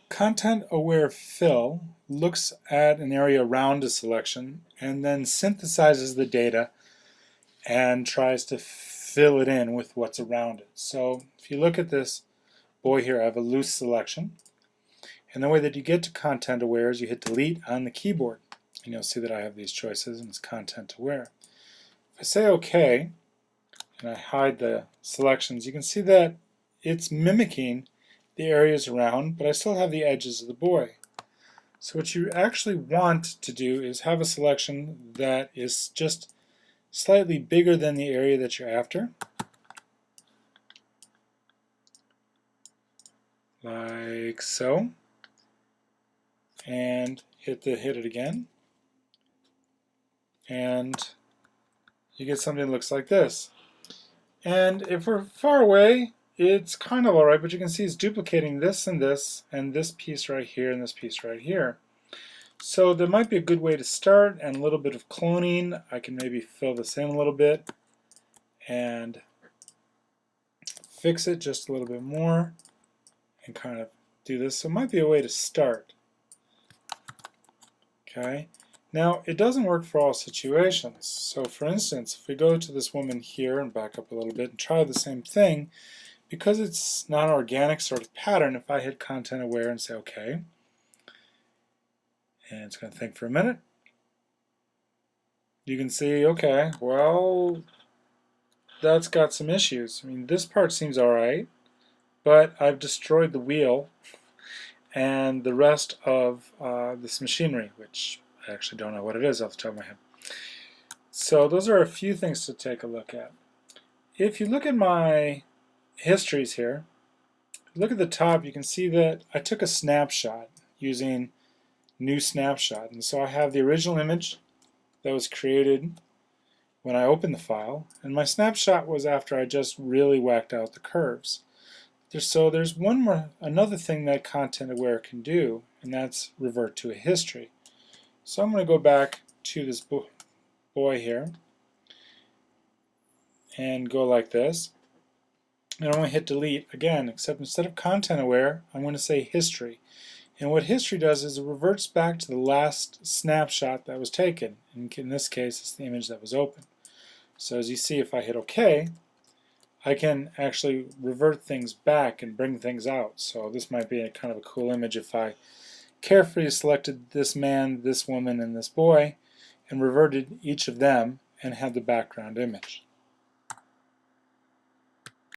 Content-aware fill looks at an area around a selection and then synthesizes the data and tries to fill it in with what's around it. So if you look at this boy here, I have a loose selection. And the way that you get to content-aware is you hit delete on the keyboard. And you'll see that I have these choices and it's content-aware. If I say OK, and I hide the selections, you can see that it's mimicking the areas around, but I still have the edges of the boy. So what you actually want to do is have a selection that is just slightly bigger than the area that you're after, like so, and hit it again, and you get something that looks like this. And if we're far away, it's kind of alright, but you can see it's duplicating this and this piece right here and this piece right here. So there might be a good way to start, and a little bit of cloning. I can maybe fill this in a little bit and fix it just a little bit more and kind of do this. So it might be a way to start. Okay. Now it doesn't work for all situations. So for instance, if we go to this woman here and back up a little bit and try the same thing, because it's not an organic sort of pattern, if I hit content aware and say OK, and it's going to think for a minute, you can see, okay, well, that's got some issues. I mean, this part seems alright, but I've destroyed the wheel and the rest of this machinery, which I actually don't know what it is off the top of my head. So those are a few things to take a look at. If you look at my histories here, look at the top, you can see that I took a snapshot using new snapshot. And so I have the original image that was created when I opened the file, and my snapshot was after I just really whacked out the curves. So there's another thing that content aware can do, and that's revert to a history. So I'm going to go back to this boy here and go like this. And I'm going to hit delete again, except instead of content aware, I'm going to say history. And what history does is it reverts back to the last snapshot that was taken. In this case, it's the image that was open. So as you see, if I hit OK, I can actually revert things back and bring things out. So this might be a kind of a cool image if I carefully selected this man, this woman, and this boy, and reverted each of them and had the background image.